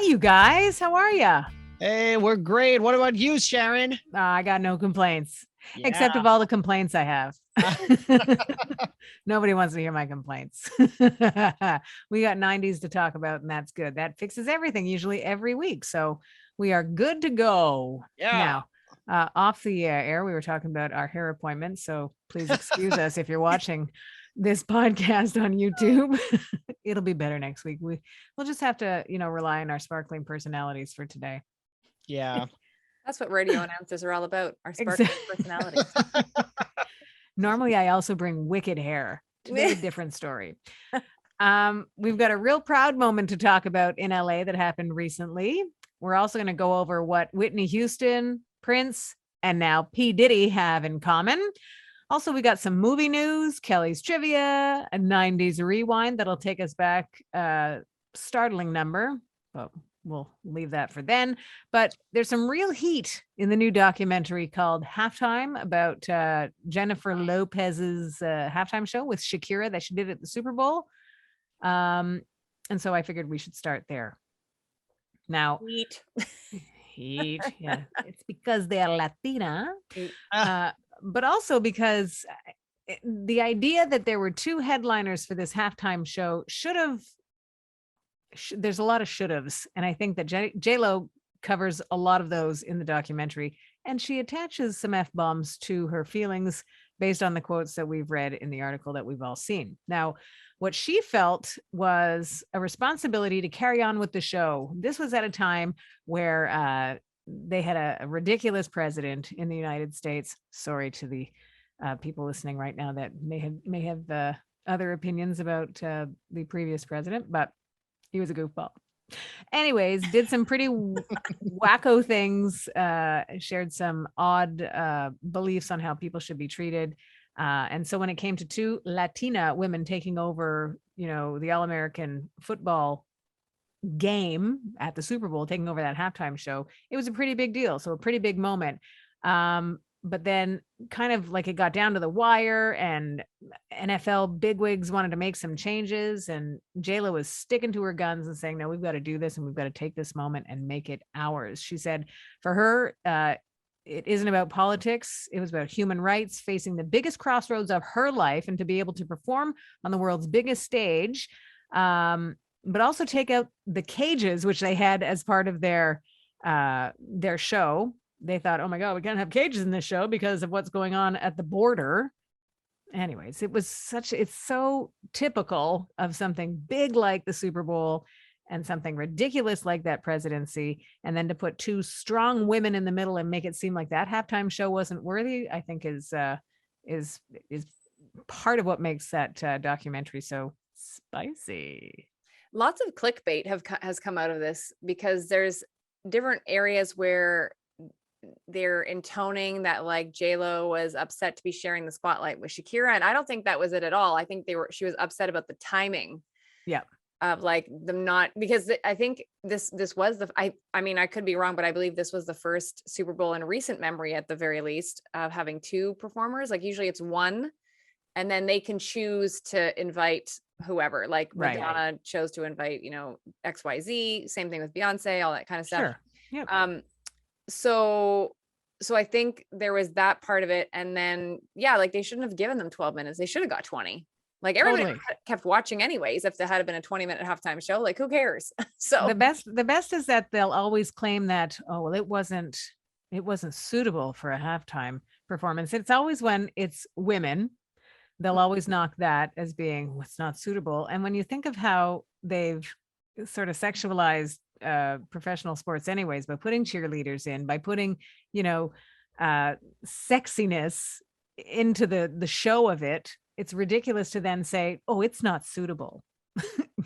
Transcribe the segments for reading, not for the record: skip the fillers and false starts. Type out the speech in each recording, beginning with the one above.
you guys. How are ya? Hey, we're great. What about you, Sharon? I got no complaints, except Yeah. of all the complaints I have. Nobody wants to hear my complaints. We got 90s to talk about, and that's good. That fixes everything, usually every week. So we are good to go. Yeah. Now, off the air, we were talking about our hair appointment. So please excuse us if you're watching this podcast on YouTube. It'll be better next week. We'll just have to, rely on our sparkling personalities for today. Yeah. That's what radio announcers are all about, our sparkling personalities. Normally, I also bring wicked hair. Today, different story. We've got a real proud moment to talk about in LA that happened recently. We're also going to go over what Whitney Houston, Prince, and now P. Diddy have in common. Also, we got some movie news, Kelly's trivia, a 90s rewind that'll take us back startling number. Well, we'll leave that for then. But there's some real heat in the new documentary called Halftime about Jennifer Lopez's halftime show with Shakira that she did at the Super Bowl. And so I figured we should start there. Now, heat. Yeah, it's because they are Latina. But also because the idea that there were two headliners for this halftime show there's a lot of should-haves. And I think that J-Lo covers a lot of those in the documentary. And she attaches some F-bombs to her feelings based on the quotes that we've read in the article that we've all seen. Now, what she felt was a responsibility to carry on with the show. This was at a time where they had a ridiculous president in the United States. Sorry to the people listening right now that may have other opinions about the previous president, but he was a goofball. Anyways, did some pretty wacko things, shared some odd beliefs on how people should be treated. And so when it came to two Latina women taking over, the All-American football game at the Super Bowl, taking over that halftime show, it was a pretty big deal. So a pretty big moment. But then kind of like it got down to the wire and NFL bigwigs wanted to make some changes, and J-Lo was sticking to her guns and saying, no, we've got to do this and we've got to take this moment and make it ours. She said for her, it isn't about politics. It was about human rights, facing the biggest crossroads of her life and to be able to perform on the world's biggest stage. But also take out the cages, which they had as part of their show. They thought, oh my God, we can't have cages in this show because of what's going on at the border. Anyways, it's so typical of something big like the Super Bowl and something ridiculous like that presidency. And then to put two strong women in the middle and make it seem like that halftime show wasn't worthy, I think is part of what makes that documentary so spicy. Lots of clickbait has come out of this because there's different areas where they're intoning that like J-Lo was upset to be sharing the spotlight with Shakira. And I don't think that was it at all. I think she was upset about the timing. Yeah. Of like them not, because I think this was I mean, I could be wrong, but I believe this was the first Super Bowl in recent memory at the very least of having two performers. Like usually it's one and then they can choose to invite whoever, like Madonna chose to invite, XYZ, same thing with Beyonce, all that kind of stuff. Sure. Yep. So I think there was that part of it. And then, like they shouldn't have given them 12 minutes. They should have got 20. Like everybody kept watching anyways. If there had been a 20-minute halftime show, like who cares? So the best is that they'll always claim that, oh, well, it wasn't suitable for a halftime performance. It's always when it's women, they'll always knock that as being what's not suitable. And when you think of how they've sort of sexualized professional sports anyways, by putting cheerleaders in, by putting, sexiness into the show of it, it's ridiculous to then say, oh, it's not suitable.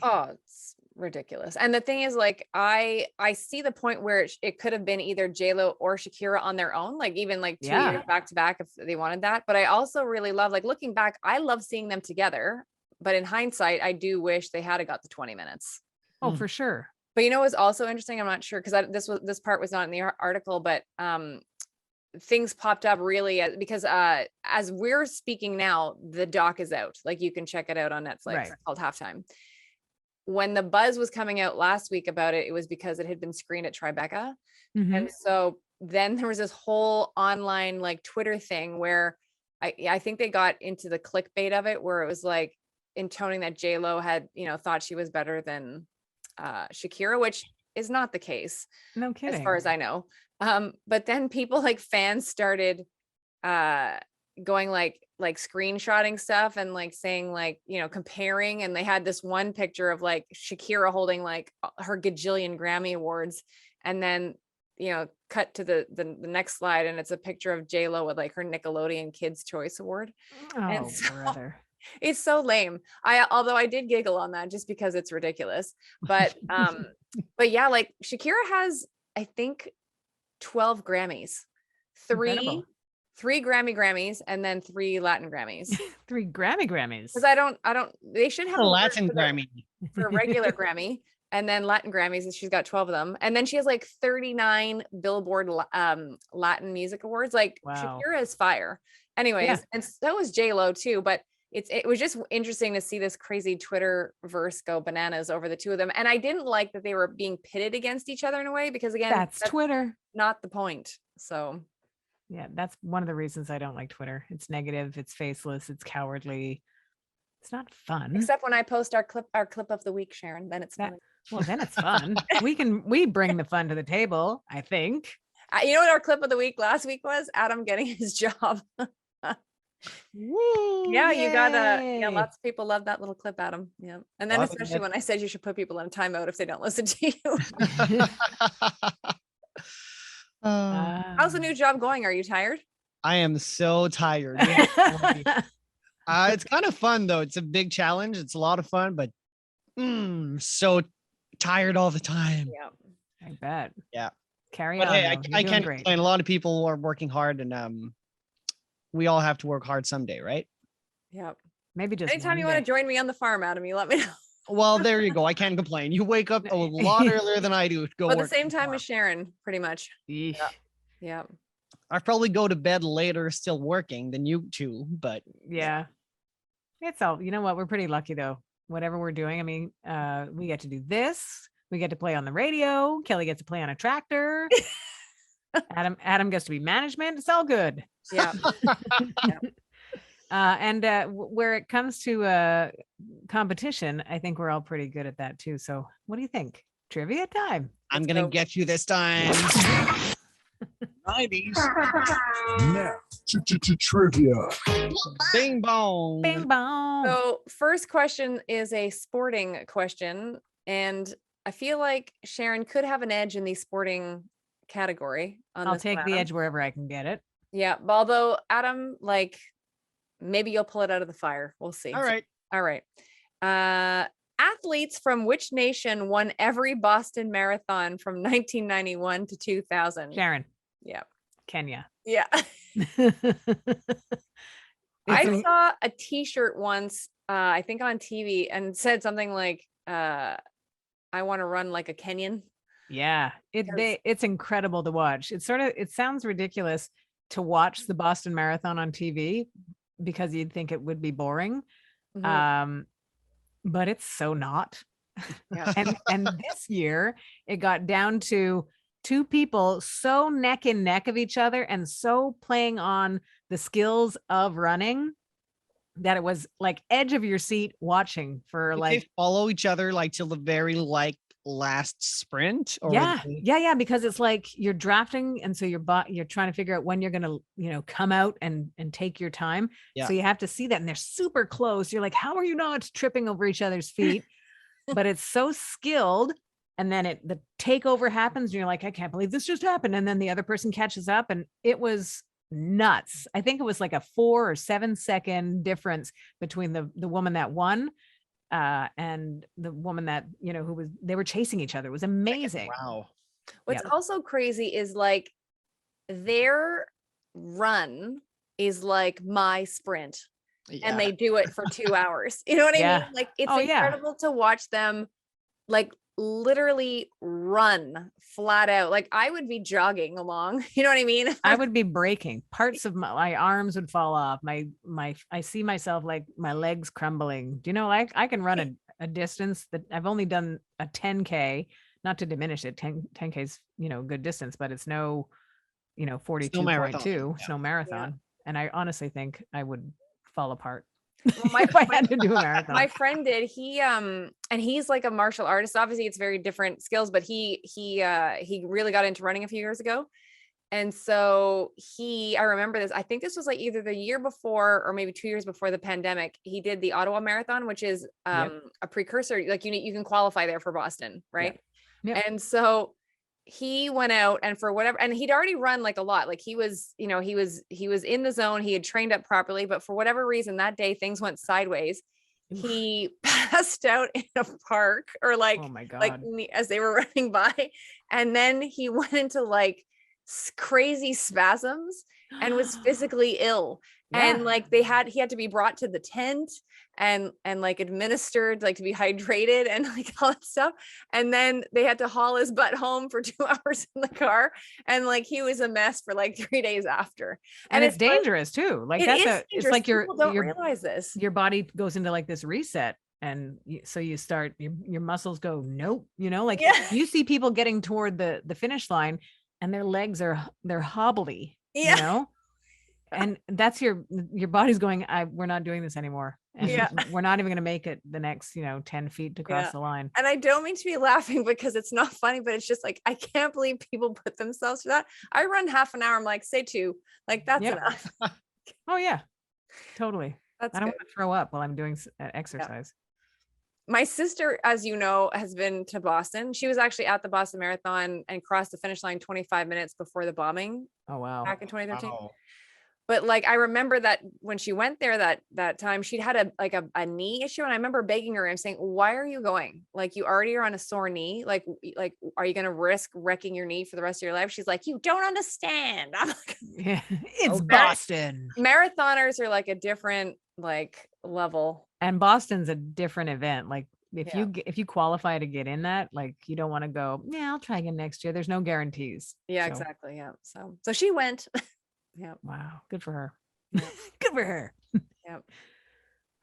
Oh, it's ridiculous. And the thing is, like, I see the point where it could have been either J-Lo or Shakira on their own, like even like 2 years back to back if they wanted that. But I also really love, like looking back, I love seeing them together. But in hindsight, I do wish they had got the 20 minutes. Oh, for sure. But it was also interesting. I'm not sure because this part was not in the article, but things popped up really because as we're speaking now, the doc is out. Like you can check it out on Netflix. It's called Halftime. when the buzz was coming out last week about it, it was because it had been screened at Tribeca. Mhm. And so then there was this whole online like Twitter thing where I think they got into the clickbait of it, where it was like intoning that J-Lo had, thought she was better than Shakira, which is not the case No as kidding. far as I know. But then people like fans started going like screenshotting stuff and like saying like, comparing, and they had this one picture of like Shakira holding like her gajillion Grammy awards, and then cut to the next slide, and it's a picture of J-Lo with like her Nickelodeon Kids Choice Award. And Oh, so brother. it's so lame. Although I did giggle on that just because it's ridiculous. But but yeah, like Shakira has, I think, 12 Grammys, Incredible. three Grammys, and then 3 Latin Grammys. 3 Grammys. Because I don't, they should have A a word Latin for the- Grammy. for a regular Grammy, and then Latin Grammys, and she's got 12 of them. And then she has like 39 Billboard Latin Music Awards. Like Wow. Shakira is fire. Anyways, Yeah. and so is J-Lo too, but it was just interesting to see this crazy Twitter verse go bananas over the two of them. And I didn't like that they were being pitted against each other in a way, because again, That's Twitter. not the point. So Yeah, that's one of the reasons I don't like Twitter. It's negative, it's faceless, it's cowardly. It's not fun. except when I post our clip of the week, Sharon, then it's That- fun. Well, then it's fun. we bring the fun to the table, I think. You know what our clip of the week last week was? Adam getting his job. Woo! Yeah, you got Yay. lots of people love that little clip, Adam. Yeah. And then Love it. especially when I said you should put people in a timeout if they don't listen to you. How's the new job going? Are you tired? I am so tired. It's kind of fun though. It's a big challenge. It's a lot of fun, but so tired all the time. Yeah. I bet. Yeah. Carry But on. hey, though. I You're doing can't great. complain. A lot of people are working hard, and we all have to work hard someday, right? Yeah. Maybe just Anytime one you want day. to join me on the farm, Adam, you let me know. Well, there you go. I can't complain. You wake up a lot earlier than I do to go But at the work same on the time farm. as Sharon, pretty much. Yeesh. Yeah. I probably go to bed later still working than you two, but Yeah. It's all, you know what? We're pretty lucky though. Whatever we're doing. I mean, we get to do this. We get to play on the radio. Kelly gets to play on a tractor. Adam gets to be management. It's all good. Yeah. Where it comes to competition, I think we're all pretty good at that too. So what do you think? Trivia time. I'm Let's gonna go. get you this time. 90s. Now, trivia. Bing bong. Bing bong. So first question is a sporting question. And I feel like Sharon could have an edge in the sporting category. On I'll this take one, the Adam. edge wherever I can get it. Yeah. But although Adam, like maybe you'll pull it out of the fire. We'll see. All right. All right. Athletes from which nation won every Boston Marathon from 1991 to 2000? Sharon, Yeah. Kenya. Yeah. It's I in- saw a t-shirt once, I think on TV, and said something like, I want to run like a Kenyan. Yeah, Because- it's incredible to watch. It sounds ridiculous to watch the Boston Marathon on TV because you'd think it would be boring. Mhm. But it's so not. Yeah. And this year it got down to two people so neck and neck of each other and so playing on the skills of running that it was like edge of your seat watching for Did like they follow each other like till the very last sprint? Or yeah, they- yeah, because it's like you're drafting, and so you're trying to figure out when you're gonna, come out and take your time. Yeah. So you have to see that, and they're super close. You're like, how are you not tripping over each other's feet? But it's so skilled, and then the takeover happens, and you're like, I can't believe this just happened, and then the other person catches up, and it was nuts. I think it was like a 4 or 7 second difference between the woman that won and the woman that they were chasing each other. It was amazing. Wow. What's also crazy is like their run is like my sprint, and they do it for 2 hours. You know what I Yeah. mean? Like it's Oh, yeah. incredible to watch them like literally run flat out. Like I would be jogging along. You know what I mean? I would be breaking. Parts of my arms would fall off. I see myself like my legs crumbling. Do you know, like I can run a distance that I've only done a 10K, not to diminish it. 10K is, good distance, but it's no, Snow 42.2 marathon. snow marathon. And I honestly think I would fall apart Well, if I had to do a marathon. my friend did. He and he's like a martial artist. Obviously, it's very different skills, but he really got into running a few years ago. And so I remember this, I think this was like either the year before or maybe 2 years before the pandemic. He did the Ottawa Marathon, which is a precursor. Like you can qualify there for Boston, right? Yep. And so he went out, and for whatever, and he'd already run like a lot. Like he was in the zone. He had trained up properly, but for whatever reason that day things went sideways. He passed out in a park, or like, oh my God. like as they were running by, and then he went into like crazy spasms and was physically ill. And like he had to be brought to the tent and like administered, like to be hydrated and like all that stuff. And then they had to haul his butt home for 2 hours in the car. And like he was a mess for like 3 days after. And it's dangerous too. Like it's like People don't realize this. Your body goes into like this reset. And so you start, your muscles go, nope, like you see people getting toward the finish line and their legs they're hobbly, and that's your body's going, we're not doing this anymore. And we're not even going to make it the next, 10 feet to cross the line. And I don't mean to be laughing because it's not funny, but it's just like, I can't believe people put themselves through that. I run half an hour. I'm like, say 2, like that's enough. Oh yeah, totally. I don't want to throw up while I'm doing exercise. My sister, as you know, has been to Boston. She was actually at the Boston Marathon and crossed the finish line 25 minutes before the bombing. Oh, wow. Back in 2013. Wow. But like, I remember that when she went there that time, she'd had a knee issue. And I remember begging her and saying, why are you going? Like, you already are on a sore knee. Like, are you going to risk wrecking your knee for the rest of your life? She's like, you don't understand. I'm like, it's Boston. Marathoners are like a different like level. And Boston's a different event. Like if you qualify to get in that, like you don't want to go, I'll try again next year. There's no guarantees. Yeah, exactly. Yeah. So she went. Yeah. Wow. Good for her. Good for her. Yep.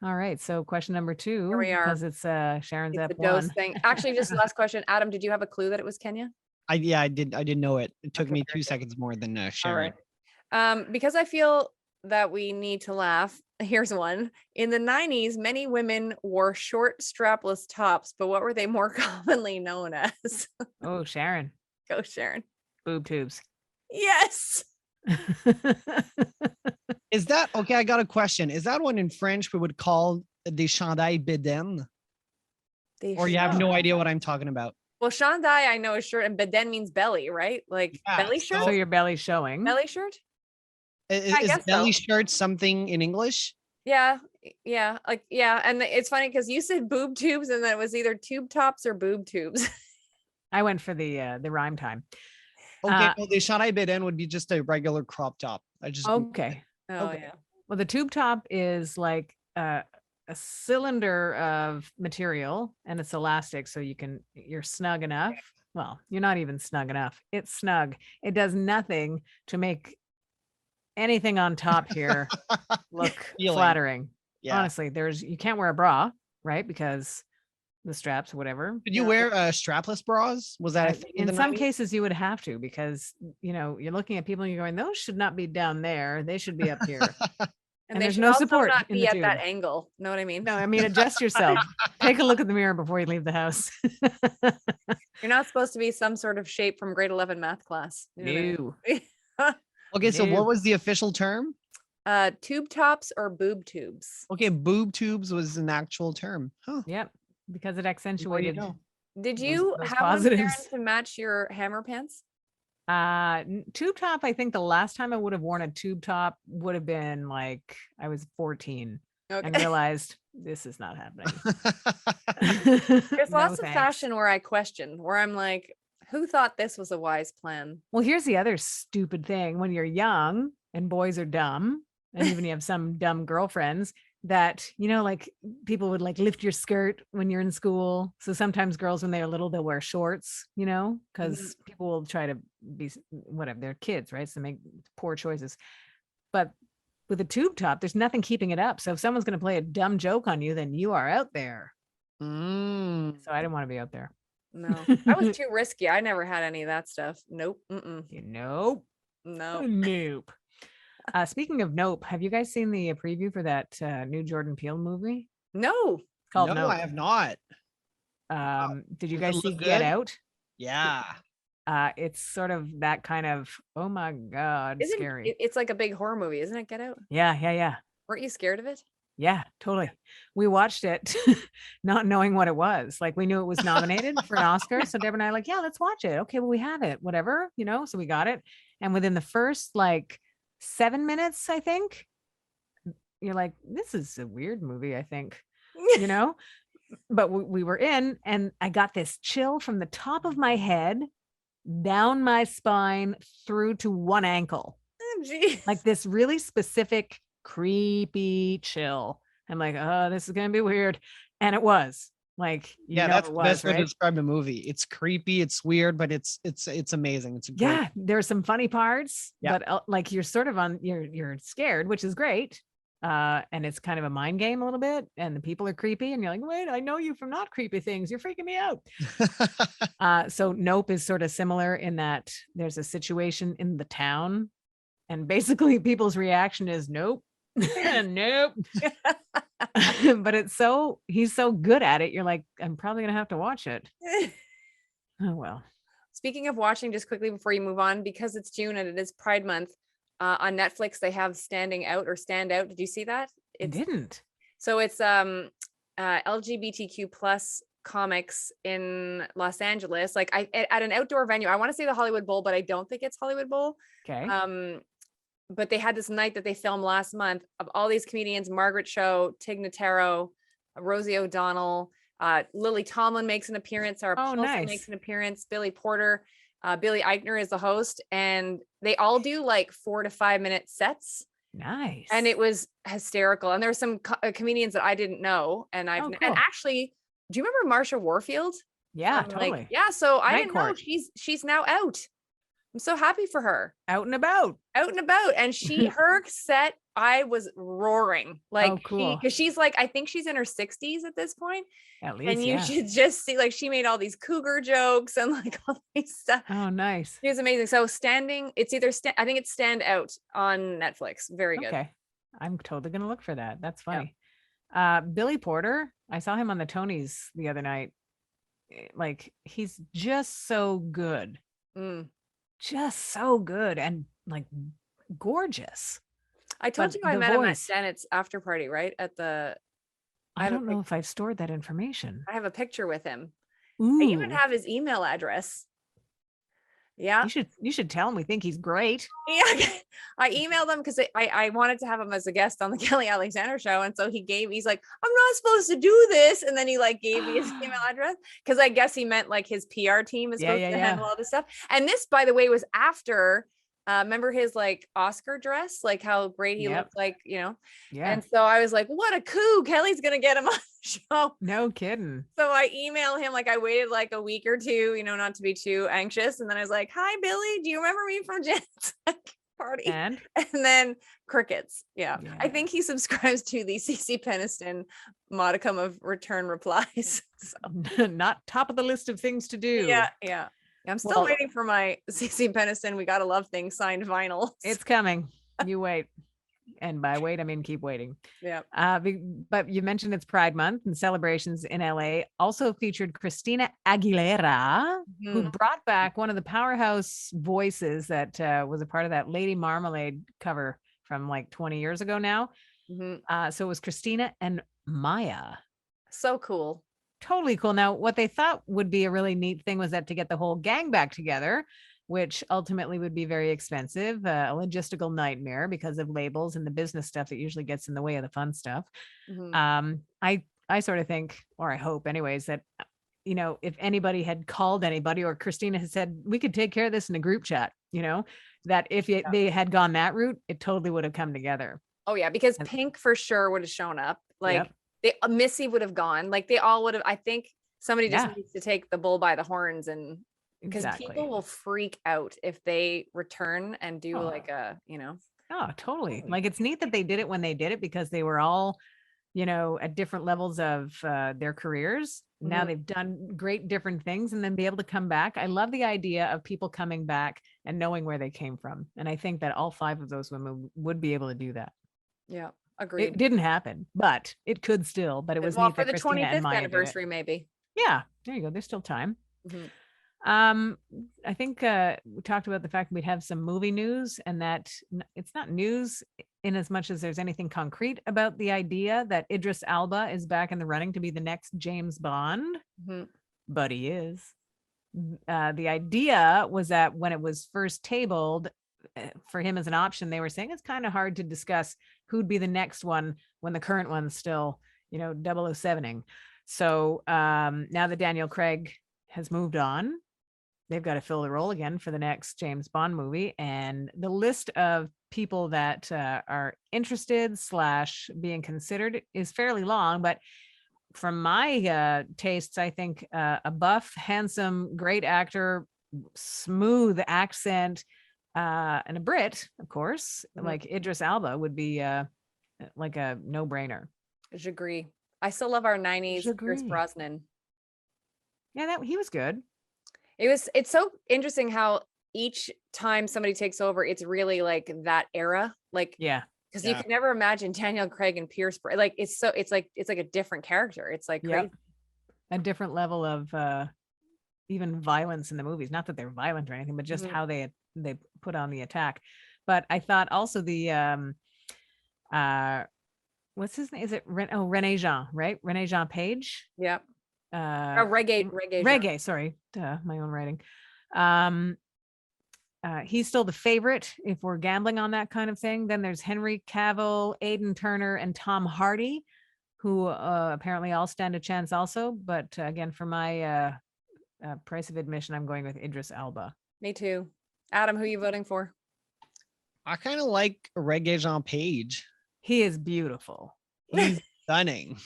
All right. So question number 2. Here we are. Because it's Sharon's It's up the dose 1. thing. Actually, just last question. Adam, did you have a clue that it was Kenya? I did know it. It took me 2 seconds more than Sharon. All right. Because I feel that we need to laugh. Here's one. In the 90s, many women wore short strapless tops, but what were they more commonly known as? Oh, Sharon. Go, Sharon. Boob tubes. Yes. Is that okay? I got a question. Is that one in French we would call des chandails bedaine? Or you have no idea what I'm talking about? Well, chandail I know is shirt, and beden means belly, right? Like belly shirt. So your belly's showing. Belly shirt. Is belly shirt something in English? Yeah. And it's funny because you said boob tubes, and then it was either tube tops or boob tubes. I went for the rhyme time. Okay, well, the chandail bedaine would be just a regular crop top. Okay. Yeah. Well, the tube top is like a cylinder of material, and it's elastic, so you're snug enough. Well, you're not even snug enough. It's snug. It does nothing to make anything on top here look flattering. Yeah. Honestly, you can't wear a bra, right? Because the straps or whatever. Did you wear strapless bras? Was that a thing in some cases you would have to, because you're looking at people and you're going, those should not be down there. They should be up here. and they there's should no also support not in be the at tube. that angle. Know what I mean? No, I mean, adjust yourself. Take a look at the mirror before you leave the house. You're not supposed to be some sort of shape from grade 11 math class. No. Okay, so what was the official term? Tube tops or boob tubes. Okay, boob tubes was an actual term. Huh. Yep. Because it accentuated. Did you those have positives. one, Sharon, to match your hammer pants? Tube top. I think the last time I would have worn a tube top would have been like I was 14 and realized this is not happening. There's lots of fashion where I question, where I'm like, who thought this was a wise plan? Well, here's the other stupid thing. When you're young and boys are dumb, and even you have some dumb girlfriends, that like people would like lift your skirt when you're in school. So sometimes girls, when they're little, they'll wear shorts, because people will try to be whatever, they're kids, right? So they make poor choices. But with a tube top, there's nothing keeping it up. So if someone's going to play a dumb joke on you, then you are out there. Mm. So I didn't want to be out there. No, that was too risky. I never had any of that stuff. Nope. Mm-mm. Nope. No. Nope. Speaking of Nope, have you guys seen the preview for that new Jordan Peele movie? No. It's called No, Nope. I have not. Did you Does it guys see look Get good? Out? Yeah. It's sort of that kind of, oh my God, Isn't scary. it's like a big horror movie, isn't it? Get Out. Yeah. Weren't you scared of it? Yeah, totally. We watched it not knowing what it was. Like we knew it was nominated for an Oscar. So Deborah and I are like, yeah, let's watch it. Okay, well, we have it, whatever, so we got it. And within the first like 7 minutes, I think, you're like, this is a weird movie, I think, but we were in, and I got this chill from the top of my head, down my spine, through to one ankle. Oh, geez. Like this really specific creepy chill. I'm like, oh, this is gonna be weird. And it was like, That's it the was, best way to right? describe the movie. It's creepy, it's weird, but it's amazing. It's a great. Yeah, there's some funny parts, Yeah. but like you're sort of you're scared, which is great. And it's kind of a mind game a little bit, and the people are creepy, and you're like, wait, I know you from not creepy things. You're freaking me out. So Nope is sort of similar in that there's a situation in the town, and basically people's reaction is nope. Nope. But he's so good at it. You're like, I'm probably gonna have to watch it. Oh well. Speaking of watching, just quickly before you move on, because it's June and it is Pride Month, on Netflix they have Standing Out or Stand Out. Did you see that? I didn't. So it's LGBTQ plus comics in Los Angeles, like at an outdoor venue. I want to say the Hollywood Bowl, but I don't think it's Hollywood Bowl. Okay. But they had this night that they filmed last month of all these comedians: Margaret Cho, Tig Notaro, Rosie O'Donnell, Lily Tomlin makes an appearance, Sarah Paulson nice. makes an appearance, Billy Porter, Billy Eichner is the host, and they all do like 4 to 5 minute sets. Nice. And it was hysterical. And there were some comedians that I didn't know, and and cool. actually, do you remember Marsha Warfield? Yeah, totally. So I Night didn't know Court. she's now out. I'm so happy for her. Out and about. And her set, I was roaring, like, Oh, cool. because she's like, I think she's in her 60s at this point. At least, And you should just see, like, she made all these cougar jokes and like all these stuff. Oh, nice. It was amazing. So it's either I think it's Stand Out on Netflix. Very good. Okay. I'm totally gonna look for that. That's funny. Billy Porter, I saw him on the Tonys the other night. Like, he's just so good. Just so good and like gorgeous. I told But you I the met him at voice- Janet's after party, right? At the I have a don't know if I've stored that information. I have a picture with him. Ooh, I even have his email address. Yeah. you should tell him we think he's great. Yeah. I emailed him because I wanted to have him as a guest on the Kelly Alexander show. And so he's like, I'm not supposed to do this. And then he like gave me his email address, because I guess he meant like his PR team is supposed to handle all this stuff. And this, by the way, was after, remember his like Oscar dress, like how great he looked, like, Yeah. And so I was like, what a coup. Kelly's going to get him on the show. No kidding. So I emailed him, like I waited like a week or two, not to be too anxious. And then I was like, hi, Billy, do you remember me from Janet's party? And then crickets. Yeah. I Yeah. think he subscribes to the CC Peniston modicum of return replies. So, not top of the list of things to do. yeah. I'm still Well- waiting for my CC Peniston We Gotta Love Thing signed vinyl. It's coming. You wait. And by wait, I mean keep waiting. Yeah. But you mentioned it's Pride Month, and celebrations in LA also featured Christina Aguilera, who brought back one of the powerhouse voices that was a part of that Lady Marmalade cover from like 20 years ago now. So it was Christina and Maya. So cool. Totally cool. Now, what they thought would be a really neat thing was that to get the whole gang back together, which ultimately would be very expensive, a logistical nightmare because of labels and the business stuff that usually gets in the way of the fun stuff. I sort of think, or I hope anyways, that, if anybody had called anybody, or Christina had said, we could take care of this in a group chat, that if they had gone that route, it totally would have come together. Oh yeah, because Pink for sure would have shown up. Like Yep. Missy would have gone. Like they all would have. I think somebody just Yeah. needs to take the bull by the horns, and because Exactly. people will freak out if they return and do Oh. like a, Oh, totally. Like, it's neat that they did it when they did it, because they were all at different levels of their careers. Now Mhm. they've done great different things and then be able to come back. I love the idea of people coming back and knowing where they came from. And I think that all 5 of those women would be able to do that. Yeah, It agreed. didn't happen, but it could still. But it was Well, neat for that the Christina and 25th Maya did it. anniversary, maybe. Yeah, there you go. There's still time. Mhm. I think we talked about the fact we'd have some movie news, and that it's not news in as much as there's anything concrete about the idea that Idris Elba is back in the running to be the next James Bond, Mhm. but he is. The idea was that when it was first tabled for him as an option, they were saying it's kind of hard to discuss who'd be the next one when the current one's still, 007ing. So now that Daniel Craig has moved on, they've got to fill the role again for the next James Bond movie. And the list of people that are interested / being considered is fairly long, but from my tastes, I think a buff, handsome, great actor, smooth accent, and a Brit, of course, Mhm. like Idris Elba would be like a no-brainer. J'agree. I still love our 90s Pierce J'agree. Brosnan. Yeah, that he was good. It's so interesting how each time somebody takes over, it's really like that era. Like, Yeah. because you Yeah. could never imagine Daniel Craig and Pierce like it's like a different character. It's like Yep. crazy. A different level of even violence in the movies. Not that they're violent or anything, but just Mhm. how they put on the attack. But I thought also the what's his name? Is it Rene Jean, right? Rene Jean Page. Yeah. Uh Reggae. Reggae, sorry. Duh, my own writing. He's still the favorite if we're gambling on that kind of thing. Then there's Henry Cavill, Aidan Turner, and Tom Hardy, who apparently all stand a chance also. But again, for my price of admission, I'm going with Idris Elba. Me too. Adam, who are you voting for? I kind of like Reggae Jean Page. He is beautiful. He's stunning.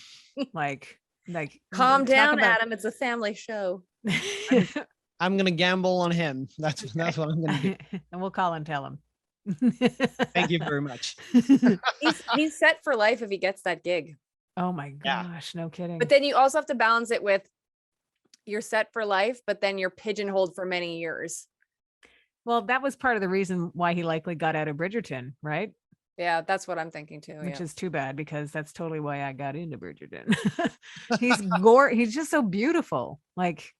Like Calm talk down, about- Adam. It's a family show. I'm gonna gamble on him. That's what I'm gonna do. And we'll call and tell him. Thank you very much. He's set for life if he gets that gig. Oh my Yeah. gosh, no kidding. But then you also have to balance it with you're set for life, but then you're pigeonholed for many years. Well, that was part of the reason why he likely got out of Bridgerton, right? Yeah, that's what I'm thinking too. Which Yeah. is too bad because that's totally why I got into Bridgerton. He's just so beautiful. Like,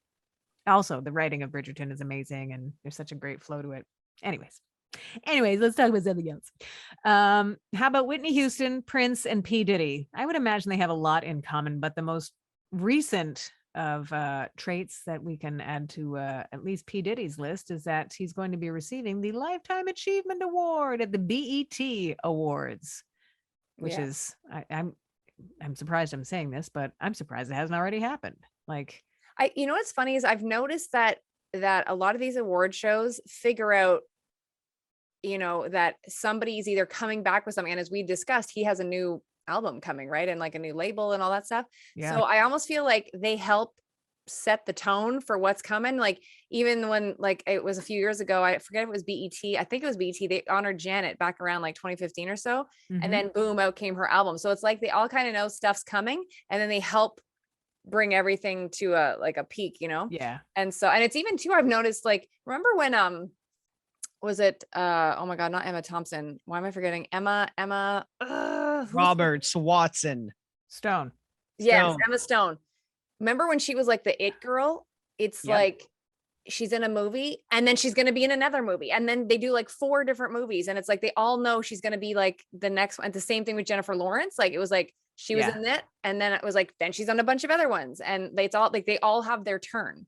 also the writing of Bridgerton is amazing and there's such a great flow to it. Anyways, let's talk about something else. How about Whitney Houston, Prince, and P. Diddy? I would imagine they have a lot in common, but the most recent of traits that we can add to at least P. Diddy's list is that he's going to be receiving the Lifetime Achievement Award at the BET Awards, which Yeah. is I'm surprised I'm saying this, but I'm surprised it hasn't already happened. Like, You know what's funny is I've noticed that a lot of these award shows figure out, that somebody's either coming back with something, and as we discussed, he has a new album coming, right? And like a new label and all that stuff. yeah, So I almost feel like they help set the tone for what's coming. Like even when like it was a few years ago, I forget if it was BET. I think it was BET. They honored Janet back around like 2015 or so. Mhm. And then boom, out came her album. So it's like they all kind of know stuff's coming and then they help bring everything to a peak, yeah, And so, and it's even too, I've noticed, like, remember when, was it, oh my God, not Emma Thompson. Why am I forgetting? Emma, who's- Roberts, Watson. Stone. Yes, Stone. Emma Stone. Remember when she was like the it girl? It's Yep. like she's in a movie and then she's going to be in another movie. And then they do like 4 different movies. And it's like, they all know she's going to be like the next one. And the same thing with Jennifer Lawrence. Like it was like, she was Yeah. in it. And then it was like, then she's on a bunch of other ones. And it's all like, they all have their turn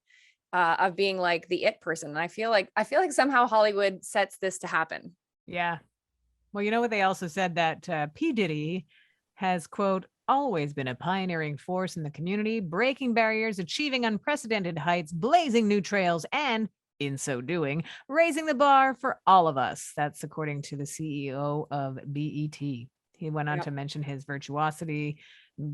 of being like the it person. And I feel like somehow Hollywood sets this to happen. Yeah. Well, you know what? They also said that P. Diddy has, quote, always been a pioneering force in the community, breaking barriers, achieving unprecedented heights, blazing new trails, and in so doing, raising the bar for all of us. That's according to the CEO of BET. He went on Yep. to mention his virtuosity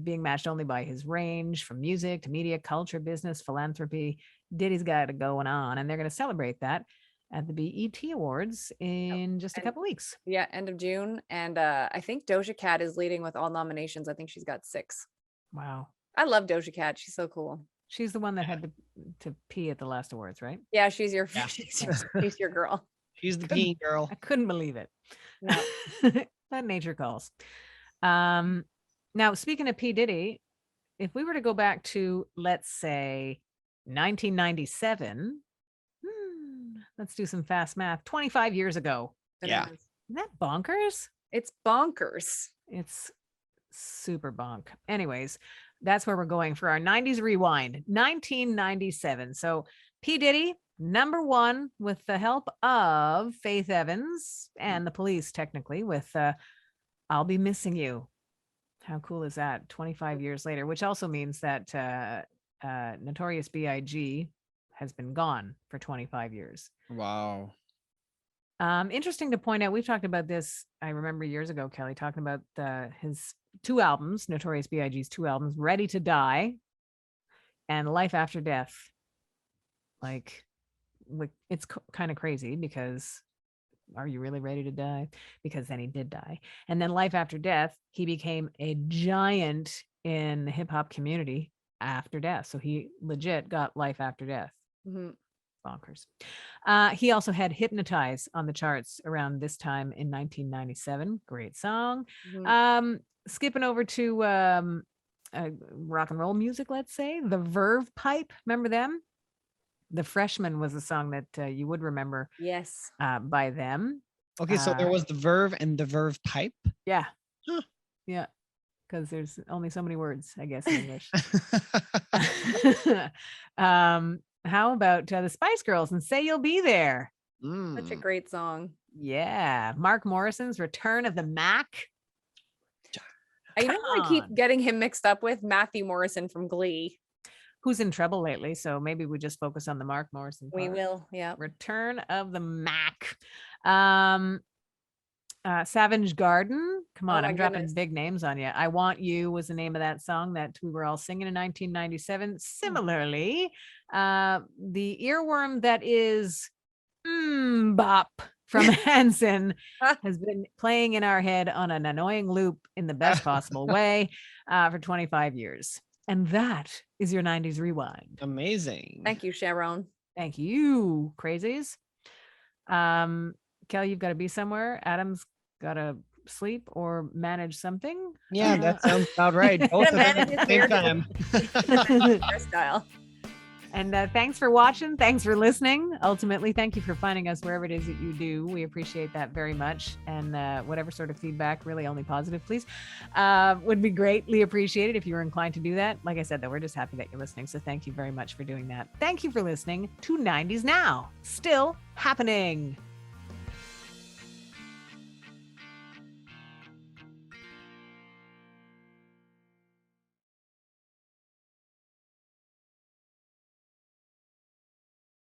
being matched only by his range from music to media, culture, business, philanthropy. Diddy's got it going on, and they're going to celebrate that at the BET Awards in just a and- couple weeks. Yeah, end of June. And I think Doja Cat is leading with all nominations. I think she's got 6. Wow. I love Doja Cat. She's so cool. She's the one that had to pee at the last awards, right? Yeah, she's your Yeah. she's your girl. She's the peen girl. I couldn't believe it. No. But nature calls. Now, speaking of P. Diddy, if we were to go back to, let's say, 1997, let's do some fast math. 25 years ago. Yeah. Bananas. Isn't that bonkers? It's bonkers. It's super bonk. Anyways, that's where we're going for our 90s rewind. 1997. So P. Diddy, number 1 with the help of Faith Evans and the Police, technically, with I'll Be Missing You. How cool is that? 25 years later, which also means that Notorious B.I.G. has been gone for 25 years. Wow. Interesting to point out, we've talked about this, I remember years ago, Kelly, talking about his 2 albums, Notorious B.I.G.'s 2 albums, Ready to Die and Life After Death. Like, it's kind of crazy because are you really ready to die? Because then he did die. And then Life After Death, he became a giant in the hip hop community after death. So he legit got Life After Death. Mhm. Bonkers. He also had Hypnotize on the charts around this time in 1997. Great song. Mhm. Skipping over to rock and roll music, let's say, the Verve Pipe. Remember them? The Freshman was a song that you would remember Yes. by them. Okay, so there was the Verve and the Verve Pipe. Yeah. Huh. Yeah. Because there's only so many words, I guess, in English. How about the Spice Girls and Say You'll Be There? Such a Mm. great song. Yeah. Mark Morrison's Return of the Mac. You know who I keep on. getting him mixed up with? Matthew Morrison from Glee. Who's in trouble lately. So maybe we just focus on the Mark Morrison We part. will. Yeah. Return of the Mac. Savage Garden. Come on, my I'm dropping goodness. big names on you. I Want You was the name of that song that we were all singing in 1997. Similarly, the earworm that is Bop from Hanson has been playing in our head on an annoying loop in the best possible way for 25 years. And that is your 90s rewind. Amazing. Thank you, Sharon. Thank you, crazies. Kelly, you've got to be somewhere. Adam's got to sleep or manage something. Yeah, that sounds about right. Both of them at the same time. Hairstyle. And thanks for watching. Thanks for listening. Ultimately, thank you for finding us wherever it is that you do. We appreciate that very much. And whatever sort of feedback, really only positive, please, would be greatly appreciated if you were inclined to do that. Like I said, though, we're just happy that you're listening. So thank you very much for doing that. Thank you for listening to 90s Now, still happening.